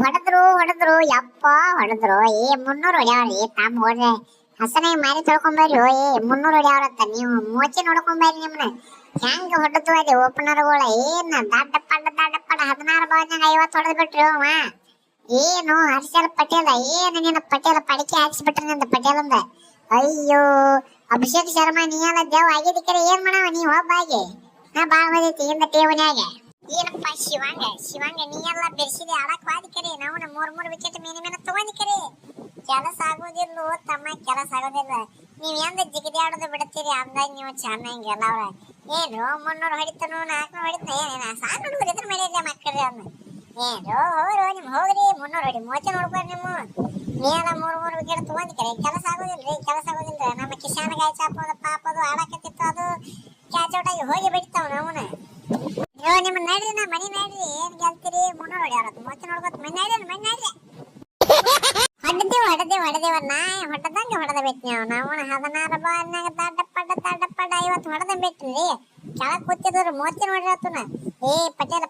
ಹೊಡೆದ್ರು ಯಪ್ಪ ಹೊಡೆದ್ರು. ಮುನ್ನೂರು ಹೊಡ್ಯಾವ್ರಿ ತಮ್ಮ ಹೊಡ್ರೆ ಹಸನಾಗಿ ಮಾರಿ ತೊಳ್ಕೊಂಬರ್ರಿ. 300 ಹೊಡ್ಯಾವ್ರತ್ತ. ನೀವು ಮೋಚಿ ನೋಡ್ಕೊಂಬರ್ರಿ. ನಿಮ್ನ ಹೆಂಗ ಹೊಡೆದು ಅದೇ ಓಪನರ್ಗಳ ಏನ್ ದಡ್ಡ ಪಡ್ಡ 16 ಬಾಲ್ನಾಗ 50 ಹೊಡೆದ್ ಬಿಟ್ರಿ. ಅವ ಏನು ಹರ್ಷಲ್ ಪಟೇಲ ಏನು ನಿನ್ನ ಪಟೇಲ ಪಡಿಕೆ ಹಾಕ್ಸ್ಬಿಟ್ರಿ ನಿಂದ ಪಟೇಲಂದ. ಅಯ್ಯೋ ಅಭಿಷೇಕ್ ಶರ್ಮಾ ನೀ ಎಲ್ಲ ದೇವ್ ಆಗಿದ್ದ ಕರೆ ಏನ್ ಮಾಡವ ನೀ ಒಬ್ಬಾಗಿ. ನಾ ಬಾಳ ಬಂದೈತಿ ಇಂದ ಟೇವನ್ಯಾಗ. ಏನಪ್ಪ ಶಿವಂಗ ನೀ ಎಲ್ಲ ಬೆರ್ಸಿದೆ ಆಡಕ್ ವಾದಿ ಕರೆ. ನಾವು 3 ವಿಕೆಟ್ ಮೇಲೆ ತಗೊಂಡಿ ಕರೆ. ಕೆಲಸ ಆಗೋದಿಲ್ಲ ತಮ್ಮ, ಕೆಲಸ ಆಗೋದಿಲ್ಲ. ನೀವ್ ಎಂದ ಜಿಗದಿ ಆಡೋದು ಬಿಡ್ತೀರಿ ಅಂದಾಗ ನೀವು ಚೆನ್ನಾಗಿ ಎಲ್ಲವ್ರ. ಏನು 300 ಹೊಡಿತನು 400 ಹೊಡಿತ ಏನ ಸಾಕು ಹುಡುಗರಿದ್ರ ಮನೆಯಲ್ಲ ಮಕ್ಕಳ್ರಿ ಅಂದ. ಏನು ಹೋಗ್ರು ನಿಮ್ ಹೋಗ್ರಿ 300 ಹೊಡಿ ಮೋಚೆ ನೋಡ್ಬಾರ. ನಿಮ್ಮ ನೀವೆಲ್ಲ 3 ವಿಕೆಟ್ ತಗೊಂಡಿ ಕರೆ. ಕೆಲಸ ಆಗೋದಿಲ್ರಿ, ಕೆಲಸ ಆಗೋದಿಲ್ರಿ. ನಮ್ಮ ಕಿಶಾನ್ ಗಾಯ ಚಾಪೋದು ಪಾಪದು ಆಡಕತ್ತಿತ್ತು, ಅದು ಕ್ಯಾಚ್ ಔಟ್ ಆಗಿ ಹೋಗಿ ಬಿಡ್ತಾವ. ನಾವುನ ನಿಮ್ ನಡ್ರಿ ನಾ ಮನಿ ನಡ್ರಿ. ಏನ್ ಗೆಲ್ತೀರಿ 300 ಹೊಡ್ಯಾರತ್ ಮೋಚೆ ನೋಡ್ಕೊತ ಮನಿ ನಡ್ರಿ. ಹೊಡೆದೇವ ನಾ ಹೊಡೆದಂಗೆ ಹೊಡೆದ ಬಿಟ್ಟಿ. ನಾವು 16 ಬಾಲ್ನಾಗ ದಡ್ಡ ಪಡ್ಡ 50 ಹೊಡೆದ ಬಿಟ್ರಿ. ಕೆಳಗ್ ಕೂತಿದ್ರು ಮೋಚೆ ನೋಡಿರತ್ತನ.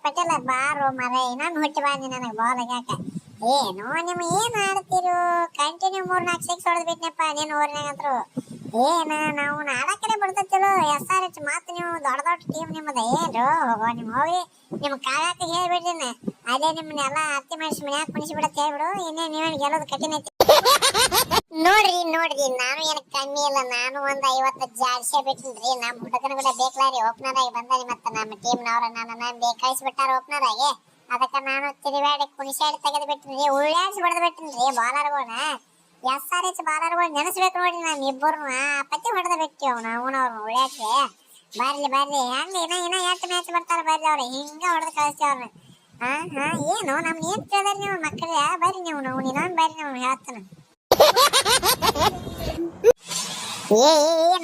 ಪಟೇಲ ಬಾರೋ ಮರ ನಾನು ಹೊಟ್ಟಿ ಬಾಂದಿ ನನಗೆ ಬಾಲ್ ಆಗ್ಯಾಕ. ಏನು ನಿಮ್ ಏನ್ ಆಡ್ತಿರು ಕಂಟಿನ್ಯೂ 3-4 ಸಿಕ್ಸ್ ಹೊಡೆದ್ ಬಿಟ್ನಪ್ಪ ನೀನ್ ಓರ್ನಾಗಂತ್ರು. ಏನ ನಾವು ಆಡಕಡೆ ಬಿಡ್ತತಿಲ್ಲ. SRH ಮಾತು ನೀವು ದೊಡ್ಡ ಟೀಮ್ ನಿಮ್ಮದ. ಏನ್ರು ನಿಮ್ ಹೋಗಿ ನಿಮ್ ಕಾಯಕ ಹೇಳ್ಬಿಡ್ರಿ. ಅದೇ ನಿಮ್ನೆಲ್ಲ ಅತ್ತಿ ಮಾಡಿಸಿ ಮನ್ಯಾಗ ಕುಣಿಸಿ ಬಿಡತ್ ಹೇಳ್ಬಿಡು. ಇನ್ನೇ ನೀವೇನ್ ಗೆಲ್ಲೋದು ಕಠಿಣ ಐತಿ. ನೋಡ್ರಿ ನಾನು ಏನ್ ಕಮ್ಮಿ ಇಲ್ಲ. ನಾನು ಒಂದ್ 50 ಜಾಡ್ಸೆ ಬಿಟ್ಟಿನ್ರಿ. ನಮ್ ಹುಡುಗನ ಕೂಡ ಬೇಕ್ಲಾರಿ ಓಪನರ್ ಆಗಿ ಬಂದಾರಿ. ಮತ್ತ ನಮ್ಮ ಟೀಮ್ನವ್ರ ನನ್ನ ಬೇಕಾಯಿಸ್ಬಿಟ್ಟಾರ ಓಪನರ್ ಆಗಿ. ಅದಕ್ಕ ನಾನು ತಿರುವಾಡಿ ಕುಣಿಸಾಡಿ ತೆಗೆದು ಬಿಟ್ಟಿನ್ರಿ. ಉಳ್ಳಾಡ್ಸಿ ಹೊಡೆದ್ ಬಿಟ್ಟಿನ್ರಿ ಬಾಲರ್ಗಳನ್ನ. SRH ಬಾಲರ್ಗಳು ನೆನೆಸ್ಬೇಕು ನೋಡ್ರಿ. ನಮ್ ಇಬ್ಬರು ಪತಿ ಹೊಡೆದ ಬಿಟ್ಟಿವ್ ನಾವು ಅವ್ರನ್ನ ಉಳ್ಳಾಡ್ಸಿ. ಬರ್ಲಿ ಹೆಂಗ ಇನ್ನ 8 ಮ್ಯಾಚ್ ಬರ್ತಾರ ಬರ್ರಿ. ಅವ್ರ ಹಿಂಗ ಹೊಡೆದ್ ಕಳಿಸ್ತೀವಿ ಅವ್ರನ್ನ. ಏನು ನಮ್ನ ಏನ್ ಕೇಳಿದಾರೆ ನೀವು ಮಕ್ಕಳೇ. ಬರ್ರಿ ನೀವು ಇನ್ನೊಂದ್ ಬರ್ರಿ ನಾವು ಹೇಳ್ತಾನ.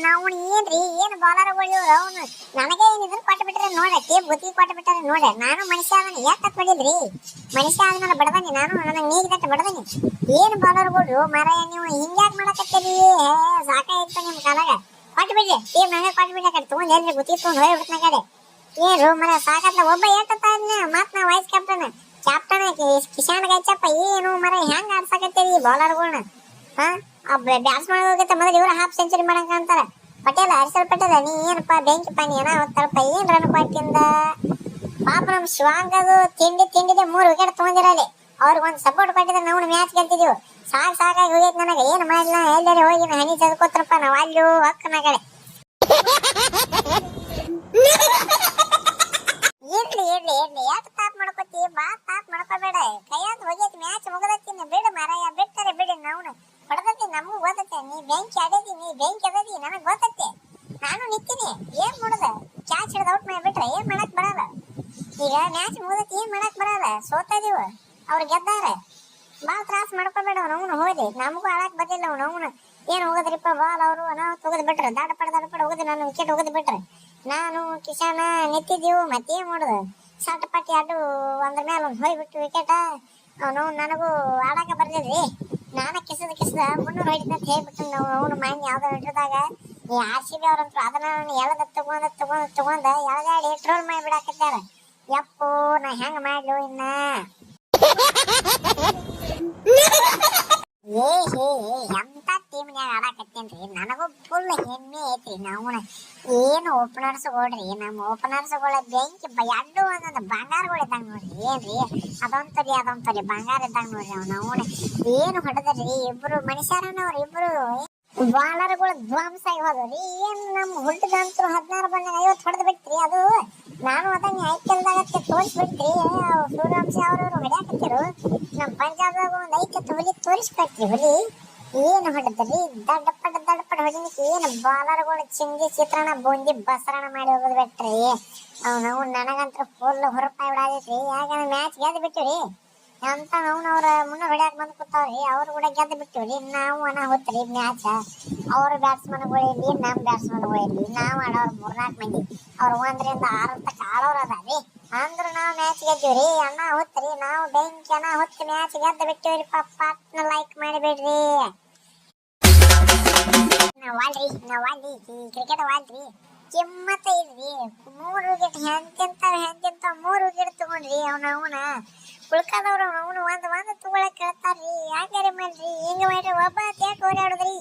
ನಾವು ಏನ್ರಿ ಏನು ಬಾಲರ್ಗಳು ಅವನು ನನಗೆ ಏನಿದ್ರು ಕೊಟ್ಟು ಬಿಟ್ರೆ ನೋಡ. ಟೀಮ್ ಗುತ್ತಿಗೆ ಕೊಟ್ಟು ಬಿಟ್ಟಾರೆ ನೋಡ. ನಾನು ಮನುಷ್ಯ ಅದನ್ನ ಯಾಕೆ ಹೊಡಿದ್ರಿ. ಮನುಷ್ಯ ಆದ್ಮೇಲೆ ಬಡದನಿ ನಾನು. ನನಗೆ ನೀಗಿದಟ್ಟ ಬಡದನಿ. ಏನು ಬಾಲರ್ಗಳು ಮರ ನೀವು ಹಿಂಗ್ಯಾಕ್ ಮಾಡಕತ್ತೀರಿ. ಸಾಕಾಯ್ತು ನಿಮ್ ಕಾಲಾಗ. ಕೊಟ್ಟು ಬಿಡ್ರಿ ಟೀಮ್ ನನಗೆ ಕೊಟ್ಟು ಬಿಡ್ರಿ. ಕಡೆ ತಗೊಂಡ್ ಎಲ್ರಿ ಗುತ್ತಿಗೆ ತಗೊಂಡ್ ಹೋಗ್ಬಿಡ್ತಾನ ಕಡೆ. ಏನು ಮರ ಸಾಕತ್ತ. ಒಬ್ಬ ಏಟತ್ತ ಮತ್ ನಾ ವೈಸ್ ಕ್ಯಾಪ್ಟನ್ ಕಿಶಾನ್ ಗೈಚಪ್ಪ. ಏನು ಮರ ಹೆಂಗ್ ಆಡ್ಸಾಕತ್ತೀರಿ ಬಾಲರ್ಗಳನ್ನ. ಬ್ಯಾಟ್ಸ್ಮನ್ ಹೋಗತ್ತೆ ಮೊದಲು ಇವ್ರ ಹಾಫ್ ಸೆಂಚುರಿ ಮಾಡಂಗ ಅಂತಾರ. ಹರ್ಷಲ್ ಪಟೇಲ ನೀ ಏನಪ್ಪ ಬೆಂಕಿ ಪಾನಿ ಏನ ಅವತ್ತಲ್ಪ ಏನ್ ರನ್ ಕೊಟ್ಟಿಂದ. ಪಾಪ ನಮ್ ಶಿವಾಂಗದು ತಿಂಡಿದೆ 3 ವಿಕೆಟ್ ತಗೊಂಡಿರಲಿ. ಅವ್ರಿಗೆ ಒಂದ್ ಸಪೋರ್ಟ್ ಕೊಟ್ಟಿದ್ರೆ ನಾವು ಮ್ಯಾಚ್ ಗೆಲ್ತಿದೀವಿ. ಸಾಕಾಗಿ ಹೋಗೈತಿ ನನಗೆ. ಏನ್ ಮಾಡಿಲ್ಲ ಎಲ್ಲರೂ ಹೋಗಿ ಹನಿ ಚದ್ಕೋತ್ರಪ್ಪ ನಾವ್ ಅಲ್ಲೂ ಹಕ್ಕನ ಕಡೆ. ಇರ್ಲಿ ಯಾಕೆ ತಾಪ್ ಮಾಡ್ಕೋತಿ. ತಾಪ್ ಮಾಡ್ಕೋಬೇಡ. ಕೈಯಾಗ ಹೋಗೈತಿ ಮ್ಯಾಚ್ ಮುಗದತ್ತಿನ ಬಿಡು ಮಾರಾಯ. ಬಿಡ್ತಾರೆ ಬಿಡಿ. ನಾವು ಹೊಡೆದತಿ ನಮಗೂ ಗೊತ್ತೈತೆ. ನೀ ಬೆಂಕಿ ಅದದಿ ನನಗ್ ಗೊತ್ತೈತೆ. ನಾನು ನಿಂತೀನಿ. ಏನ್ ಮಾಡುದ ಕ್ಯಾಚ್ ಹಿಡಿದು ಔಟ್ ಮಾಡಿಬಿಟ್ರೆ ಏನ್ ಮಾಡಕ್ ಬರಲ್ಲ. ಈಗ ಮ್ಯಾಚ್ ಮುಗದತಿ ಏನ್ ಮಾಡಕ್ ಬರಲ್ಲ. ಸೋತದೀವ ಅವ್ರು ಗೆದ್ದಾರ. ಬಾಳ ತ್ರಾಸ ಮಾಡ್ಕೋಬೇಡ. ನಾವು ಹೋಗಿ ನಮಗೂ ಆಡಕ್ ಬರ್ಲಿಲ್ಲ. ನಾವು ಏನ್ ಹೋಗದ್ರಿಪ್ಪ ಬಾಲ್ ಅವರು ನಾವು ತೆಗೆದು ಬಿಟ್ರೆ ದಡ ಪಡ ಹೋಗದ್. ನಾನು ವಿಕೆಟ್ ಹೋಗದ್ ಬಿಟ್ರೆ ನಾನು ಕಿಶಾನ ನಿಂತಿದ್ದೀವು. ಮತ್ತೇನ್ ಮಾಡುದು ಸಟ್ ಪಟ್ಟಿ ಅಡ್ಡು ಒಂದ್ರ ಮೇಲೆ ಒಂದು ಹೋಗ್ಬಿಟ್ಟು ವಿಕೆಟ್. ನನಗೂ ಆಡಾಕ ಬರ್ಲಿಲ್ರಿ. ನಾನ ಕಿಸದ 300 ಹೊಡಿತ ಅಂತ ಹೇಳ್ಬಿಟ್ಟು ಅವನು ಮೈನ್ ಯಾವ್ದೋ ಹಿಡಿದಾಗ ಈ RCB ಅವ್ರಂತೂ ಅದನ್ನ ಎಳದ ತಗೊಂಡ ಎಳಗಾಡಿ ಟ್ರೋಲ್ ಮಾಡಿ ಬಿಡಾಕತ್ತಾರ. ಯಪ್ಪೋ ನಾ ಹೆಂಗ ಮಾಡ್ಲು ಇನ್ನ. ಎಂತ ಟೀಮ್ನ್ಯಾಗ ಆಡಾಕತ್ತೇನ್ರಿ. ನನಗೂ ಫುಲ್ ಹೆಮ್ಮೆ ಐತ್ರಿ. ನಾವು ಏನು ಓಪನರ್ಸ್ಗೊಳ್ರಿ. ನಮ್ಮ ಓಪನರ್ಸ್ಗಳ ಬೆಂಕಿ ಎರಡು ಒಂದೊಂದು ಬಂಗಾರಗಳು ಇದ್ದಂಗ ನೋಡ್ರಿ. ಏನ್ರಿ ಅದೊಂತರಿ ಬಂಗಾರ ಇದ್ದಂಗ ನೋಡ್ರಿ. ನಾವು ಏನು ಹೊಡೆದ್ರಿ. ಇಬ್ರು ಮನುಷ್ಯರನ್ನವ್ರು ಇಬ್ರು ಬಾಲರ್ಗಳು ಧ್ವಂಸ ಆಗಿ ಹೋದ್ರಿ. ಏನ್ ನಮ್ ಹುಟ್ಟಿದಂತೂ 16 ಬಾಲ್ನಾಗ 50 ಹೊಡೆದ್ ಬಿಟ್ರಿ. ಅದು ನಾನು ಅದನ್ನ IPL ತೋರಿಸ್ಬಿಟ್ರಿ. ಸೂರ್ಯವಂಶಿ ಅವ್ರವ್ರು ಹೊಡ್ಯಾಕತ್ತಿರು. ನಮ್ ಪಂಜಾಬ್ದಾಗ ಒಂದ್ 5 ಹುಲಿ ತೋರಿಸ್ಕೊಟ್ರಿ. ಹುಲಿ ಏನು ಹೊಡೆದ್ರಿ. ದಡ್ಡ ಪಡ ಹೊಡಿಲಿಕ್ಕೆ ಏನು ಬಾಲರ್ಗಳು ಚಿಂದಿ ಚಿತ್ರಣ ಬೂಂದಿ ಬಸರಣ ಮಾಡಿ ಹೋಗೋದ್ ಬಿಟ್ರಿ. ನಾವು ನನಗಂತೂ ಫುಲ್ ಹೊರಪಾಯಿ ಬಿಡಾದೈತ್ರಿ. ಯಾಕ ಮ್ಯಾಚ್ ಗೆದ್ದು ಬಿಟ್ಟಿವ್ರಿ. ಅಂತ ಅವ್ರ ಮುನ್ನ ಹೊಡ್ಯಾಕ ಬಂದ್ ಕೂತಾವ್ರಿ. ಅವ್ರು ಕೂಡ ಗೆದ್ದು ಬಿಟ್ಟಿವ್ರಿ. ನಾವು ಅನಾಹುತ್ರಿ ಮ್ಯಾಚ್. ಅವ್ರ ಬ್ಯಾಟ್ಸ್ಮನ್ಗಳು ಇರ್ಲಿ ನಮ್ ಬ್ಯಾಟ್ಸ್ಮನ್ಗಳು ಇರ್ಲಿ ನಾವು ಆಡೋರು 3-4 ಮಂದಿ. ಅವ್ರು 1ರಿಂದ 6 ತನಕ ಆಡೋರು ಅದಾರಿ. ಅಂದ್ರು ನಾವು ಮ್ಯಾಚ್ ಗೆದ್ದೀವ್ರಿ. ಅನಾಹುತ್ರಿ. ನಾವು ಬೆಂಕಿ ಅನಾಹುತ್ ಮ್ಯಾಚ್ ಗೆದ್ದು ಬಿಟ್ಟಿವ್ರಿ. ಪಟ್ನ ಲೈಕ್ ಮಾಡಿಬಿಡ್ರಿ. ನಾವಲ್ರಿ ಕ್ರಿಕೆಟ್ ವಾಲ್ರಿ ಕಿಮ್ಮತ್ತ ಇದ್ರಿ. 3 ವಿಕೆಟ್ ಎಂತೆಂತ 3 ವಿಕೆಟ್ ತಗೊಂಡ್ರಿ. ಅವನ ಉಳ್ಕಾದವ್ರು ಅವನು ಒಂದ್ ತಗೊಳಕ್ ಕೇಳ್ತಾರ್ರಿ. ಯಾಕ್ಯಾರೆ ಮಾಡ್ರಿ ಹಿಂಗ ಮಾಡ್ರಿ? ಒಬ್ಬ ಯಾಕೆ ಓಡಾಡುದ್ರಿ?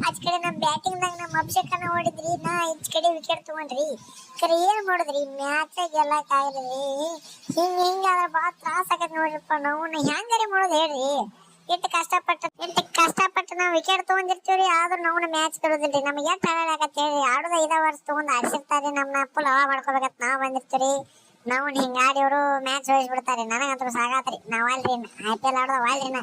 ಆಚ್ ಕಡೆ ನಮ್ ಬ್ಯಾಟಿಂಗ್ದಾಗ ನಮ್ಮ ಅಭಿಷೇಕನ ಓಡಿದ್ರಿ, ನಾ ಈಚ್ ಕಡೆ ವಿಕೆಟ್ ತಗೊಂಡ್ರಿ. ಕರೆ ಏನ್ ಮಾಡುದ್ರಿ? ಮ್ಯಾಚ್ ಗೆಲ್ಲಕ್ ಆಗಿಲ್ರಿ. ಹಿಂಗಾದ್ರ ಬಾಳ ತ್ರಾಸ ಆಗತ್ ನೋಡ್ರಿಪ್ಪ. ನಾವು ಹೆಂಗಾರೆ ಮಾಡೋದು ಹೇಳ್ರಿ? ಎಷ್ಟು ಕಷ್ಟಪಟ್ಟು ನಾವು ವಿಕೆಟ್ ತಗೊಂಡಿರ್ತೀವ್ರಿ, ಆದ್ರೂ ನಾವು ಮ್ಯಾಚ್ ಗೆಲ್ಲೋದಿಲ್ರಿ. ನಮ್ಗೆ ಎಷ್ಟು ಆಡಾಕತ್ತ ಹೇಳ್ರಿ? ಆಡೋದ 5 ವರ್ಷ ತಗೊಂಡ್ ಆಡ್ಸಿರ್ತಾರ್ರಿ, ನಮ್ಮನ್ನ ಫುಲ್ ಹವಾ ಮಾಡ್ಕೋಬೇಕಂತ ನಾವ್ ಬಂದಿರ್ತೀವ್ರಿ. ನಾವು ಹಿಂಗ ಆಡಿ ಅವರು ಮ್ಯಾಚ್ ಹೋಗಿಸ್ಬಿಡ್ತಾರೆ. ನನಗಂತೂ ಸಾಕಾತ್ರಿ. ನಾವ್ ಅಲ್ರಿ IPL ಆಡೋದ ಅಲ್ರಿ ನಾ.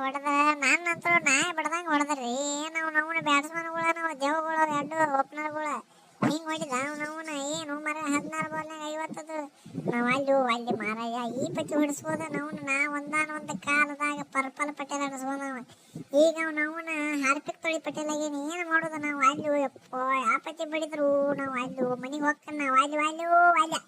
ಹೊಡೆದ್ರ ನನ್ನಂತೂ ನಾಯಿ ಬಡ್ದಂಗ ಹೊಡೆದ್ರಿ. ನಾವು ಬ್ಯಾಟ್ಸ್ಮನ್ಗಳ ನಾವು ದೇವಗಳು ಎರಡು ಓಪನರ್ಗಳ ಹಿಂಗ್ ಹೊಡಿದ ನಾವು ಏನು ಮರ 16 ಬಾಲ್ನಾಗ 50. ನಾವ್ ಅಲ್ಲಿ ಮಾರಾಯ ಈ ಪಟ್ಟಿ ಹೊಡಿಸ್ಬೋದ ನಾ ಒಂದಾನೊಂದ್ ಕಾಲದಾಗ ಪರ್ಪಲ್ ಪಟೇಲ್ ಅನಿಸ್ಬೋದ. ಈಗ ನಾವು ಹಾರ್ಪಿಕ್ ತೊಳಿ ಪಟೇಲ್ ಆಗೇನಿ. ಏನ್ ಮಾಡೋದು? ನಾವು ಆ ಪಟ್ಟಿ ಬಡಿದ್ರು ನಾವು ಮನಿಗ್ ಹೋಗ್ತಾನ ನಾವು ಅಲ್ಲಿ